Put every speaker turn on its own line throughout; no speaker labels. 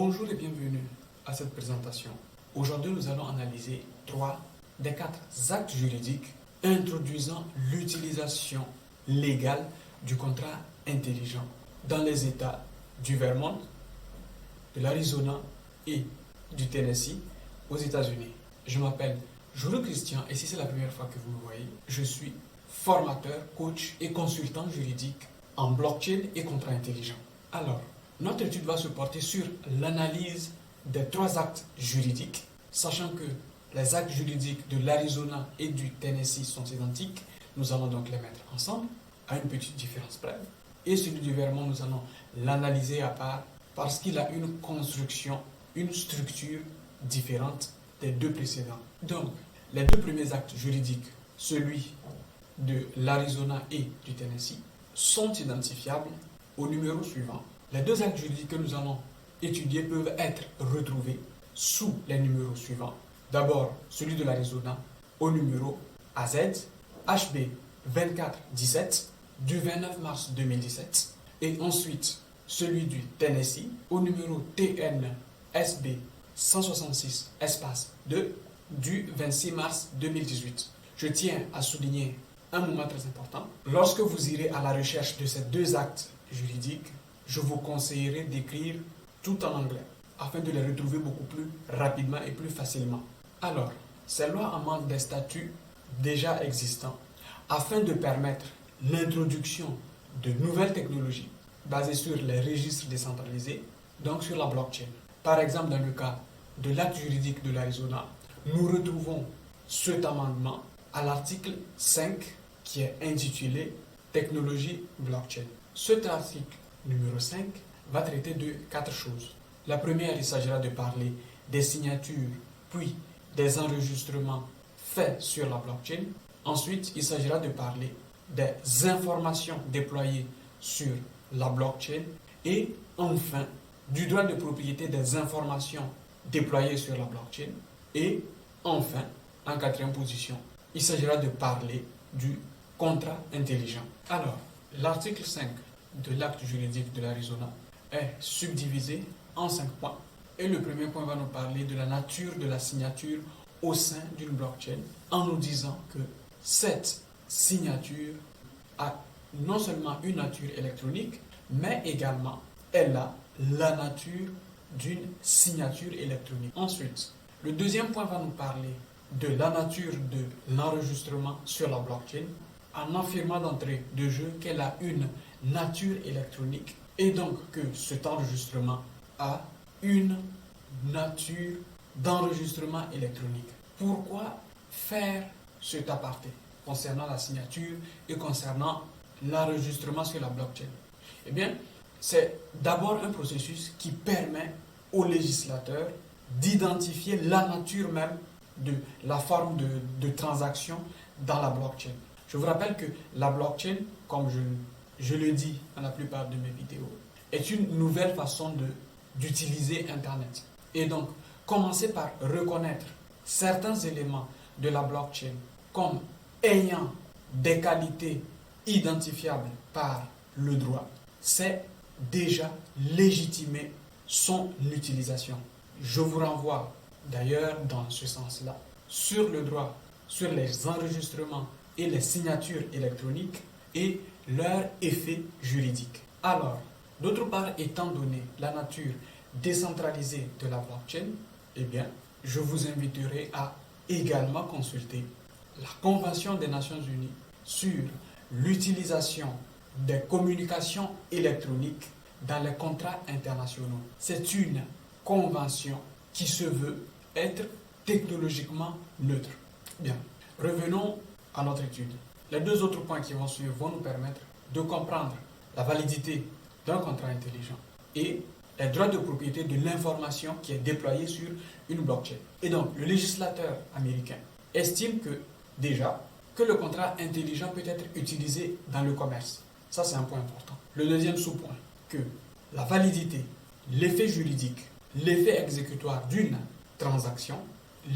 Bonjour et bienvenue à cette présentation. Aujourd'hui, nous allons analyser 3 des 4 actes juridiques introduisant l'utilisation légale du contrat intelligent dans les États du Vermont, de l'Arizona et du Tennessee aux États-Unis. Je m'appelle Jourou Christian et si c'est la première fois que vous me voyez, je suis formateur, coach et consultant juridique en blockchain et contrat intelligent. Alors, notre étude va se porter sur l'analyse des 3 actes juridiques, sachant que les actes juridiques de l'Arizona et du Tennessee sont identiques. Nous allons donc les mettre ensemble, à une petite différence près. Et celui du Vermont, nous allons l'analyser à part parce qu'il a une construction, une structure différente des 2 précédents. Donc, les 2 premiers actes juridiques, celui de l'Arizona et du Tennessee, sont identifiables au numéro suivant. Les 2 actes juridiques que nous allons étudier peuvent être retrouvés sous les numéros suivants. D'abord, celui de l'Arizona au numéro AZ HB 2417 du 29 mars 2017 et ensuite celui du Tennessee au numéro TNSB 166 espace 2 du 26 mars 2018. Je tiens à souligner un moment très important. Lorsque vous irez à la recherche de ces 2 actes juridiques, je vous conseillerais d'écrire tout en anglais afin de les retrouver beaucoup plus rapidement et plus facilement. Alors, ces lois amendent des statuts déjà existants afin de permettre l'introduction de nouvelles technologies basées sur les registres décentralisés, donc sur la blockchain. Par exemple, dans le cas de l'acte juridique de l'Arizona, nous retrouvons cet amendement à l'article 5 qui est intitulé Technologie blockchain. Cet article numéro 5 va traiter de 4 choses. La première, il s'agira de parler des signatures, puis des enregistrements faits sur la blockchain. Ensuite, il s'agira de parler des informations déployées sur la blockchain. Et enfin, du droit de propriété des informations déployées sur la blockchain. Et enfin, en 4e position, il s'agira de parler du contrat intelligent. Alors, l'article 5 de l'acte juridique de l'Arizona est subdivisé en 5 points. Et le premier point va nous parler de la nature de la signature au sein d'une blockchain en nous disant que cette signature a non seulement une nature électronique, mais également elle a la nature d'une signature électronique. Ensuite, le deuxième point va nous parler de la nature de l'enregistrement sur la blockchain en affirmant d'entrée de jeu qu'elle a une nature électronique et donc que cet enregistrement a une nature d'enregistrement électronique. Pourquoi faire cet aparté concernant la signature et concernant l'enregistrement sur la blockchain? Eh bien, c'est d'abord un processus qui permet aux législateurs d'identifier la nature même de la forme de transaction dans la blockchain. Je vous rappelle que la blockchain, comme je le dis dans la plupart de mes vidéos, est une nouvelle façon d'utiliser Internet. Et donc, commencer par reconnaître certains éléments de la blockchain comme ayant des qualités identifiables par le droit, c'est déjà légitimer son utilisation. Je vous renvoie d'ailleurs dans ce sens-là sur le droit, sur les enregistrements et les signatures électroniques et leur effet juridique. Alors, d'autre part, étant donné la nature décentralisée de la blockchain, eh bien, je vous inviterai à également consulter la Convention des Nations Unies sur l'utilisation des communications électroniques dans les contrats internationaux. C'est une convention qui se veut être technologiquement neutre. Bien, revenons à notre étude. Les 2 autres points qui vont suivre vont nous permettre de comprendre la validité d'un contrat intelligent et les droits de propriété de l'information qui est déployée sur une blockchain. Et donc, le législateur américain estime que, déjà, que le contrat intelligent peut être utilisé dans le commerce. Ça, c'est un point important. Le deuxième sous-point, que la validité, l'effet juridique, l'effet exécutoire d'une transaction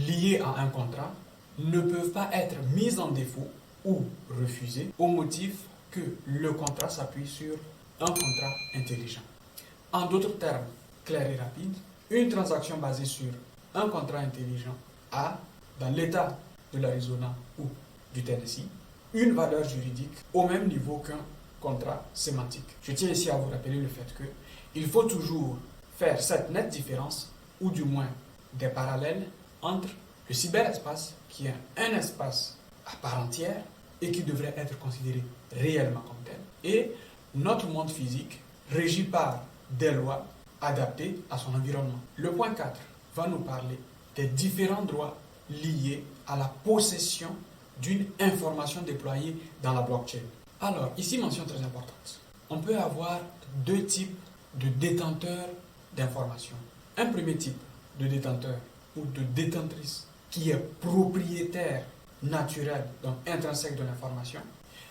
liée à un contrat ne peuvent pas être mis en défaut ou refusés au motif que le contrat s'appuie sur un contrat intelligent. En d'autres termes clairs et rapides, une transaction basée sur un contrat intelligent a, dans l'État de l'Arizona ou du Tennessee, une valeur juridique au même niveau qu'un contrat sémantique. Je tiens ici à vous rappeler le fait que il faut toujours faire cette nette différence, ou du moins des parallèles, entre le cyberespace, qui est un espace à part entière et qui devrait être considéré réellement comme tel, et notre monde physique régi par des lois adaptées à son environnement. Le point 4 va nous parler des différents droits liés à la possession d'une information déployée dans la blockchain. Alors, ici, mention très importante. On peut avoir deux types de détenteurs d'informations. Un premier type de détenteur ou de détentrice qui est propriétaire naturel, donc intrinsèque de l'information.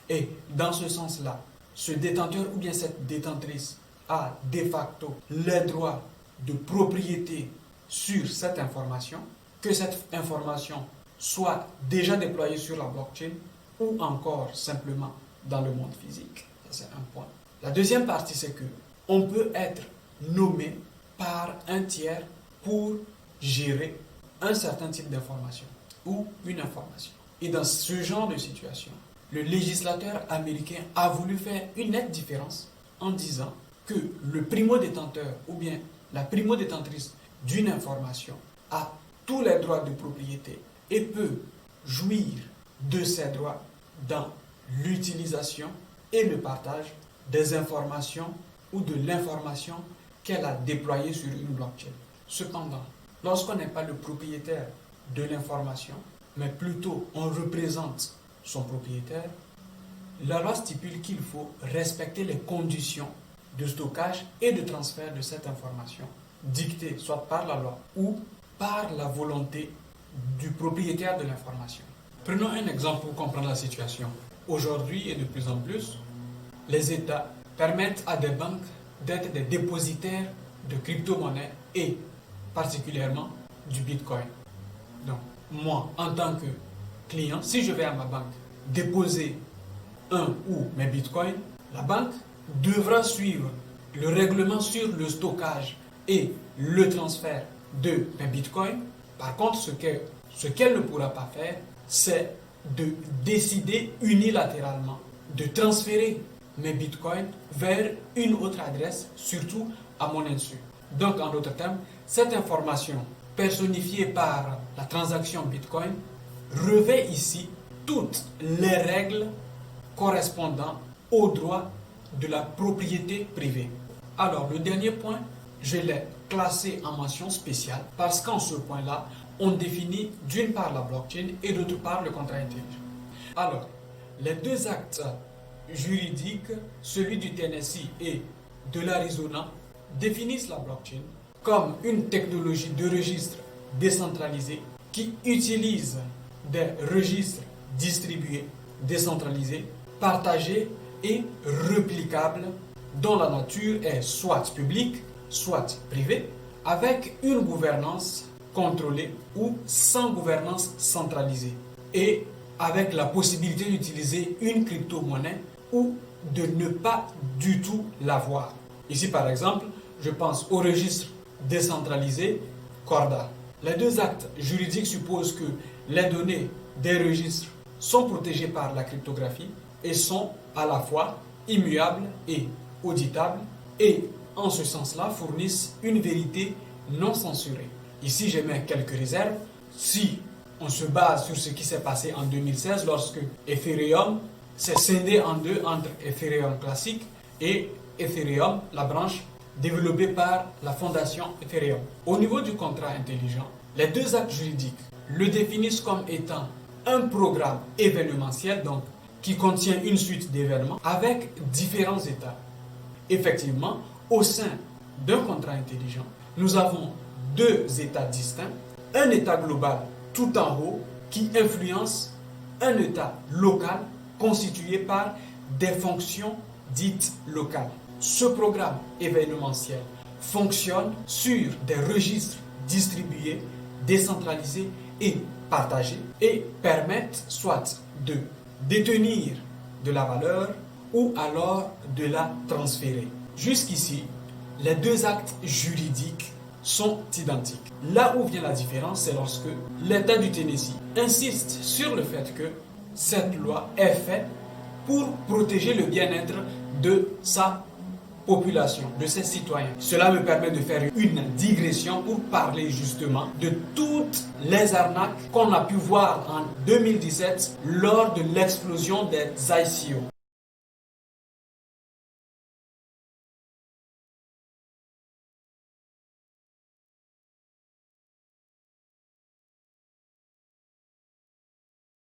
Et dans ce sens-là, ce détenteur ou bien cette détentrice a de facto les droits de propriété sur cette information, que cette information soit déjà déployée sur la blockchain ou encore simplement dans le monde physique. Ça, c'est un point. La deuxième partie, c'est que on peut être nommé par un tiers pour gérer un certain type d'information ou une information. Et dans ce genre de situation, le législateur américain a voulu faire une nette différence en disant que le primo-détenteur ou bien la primo-détentrice d'une information a tous les droits de propriété et peut jouir de ses droits dans l'utilisation et le partage des informations ou de l'information qu'elle a déployée sur une blockchain. Cependant, lorsqu'on n'est pas le propriétaire de l'information, mais plutôt on représente son propriétaire, la loi stipule qu'il faut respecter les conditions de stockage et de transfert de cette information, dictées soit par la loi ou par la volonté du propriétaire de l'information. Prenons un exemple pour comprendre la situation. Aujourd'hui et de plus en plus, les États permettent à des banques d'être des dépositaires de crypto-monnaies et particulièrement du Bitcoin. Donc, moi, en tant que client, si je vais à ma banque déposer un ou mes Bitcoins, la banque devra suivre le règlement sur le stockage et le transfert de mes Bitcoins. Par contre, ce qu'elle ne pourra pas faire, c'est de décider unilatéralement de transférer mes Bitcoins vers une autre adresse, surtout à mon insu. Donc, en d'autres termes, cette information personnifiée par la transaction Bitcoin revêt ici toutes les règles correspondant aux droits de la propriété privée. Alors, le dernier point, je l'ai classé en mention spéciale parce qu'en ce point-là, on définit d'une part la blockchain et d'autre part le contrat intelligent. Alors, les deux actes juridiques, celui du Tennessee et de l'Arizona, définissent la blockchain comme une technologie de registre décentralisé qui utilise des registres distribués, décentralisés, partagés et réplicables dont la nature est soit publique, soit privée, avec une gouvernance contrôlée ou sans gouvernance centralisée et avec la possibilité d'utiliser une crypto-monnaie ou de ne pas du tout l'avoir. Ici, par exemple, je pense au registre décentralisé Corda. Les deux actes juridiques supposent que les données des registres sont protégées par la cryptographie et sont à la fois immuables et auditables et, en ce sens-là, fournissent une vérité non censurée. Ici, j'émets quelques réserves. Si on se base sur ce qui s'est passé en 2016 lorsque Ethereum s'est scindé en deux entre Ethereum classique et Ethereum, la branche développée par la fondation Ethereum. Au niveau du contrat intelligent, les deux actes juridiques le définissent comme étant un programme événementiel, donc qui contient une suite d'événements avec différents états. Effectivement, au sein d'un contrat intelligent, nous avons deux états distincts, un état global tout en haut qui influence un état local constitué par des fonctions dites locales. Ce programme événementiel fonctionne sur des registres distribués, décentralisés et partagés et permettent soit de détenir de la valeur ou alors de la transférer. Jusqu'ici, les deux actes juridiques sont identiques. Là où vient la différence, c'est lorsque l'État du Tennessee insiste sur le fait que cette loi est faite pour protéger le bien-être de sa population, de ses citoyens. Cela me permet de faire une digression pour parler justement de toutes les arnaques qu'on a pu voir en 2017 lors de l'explosion des ICO.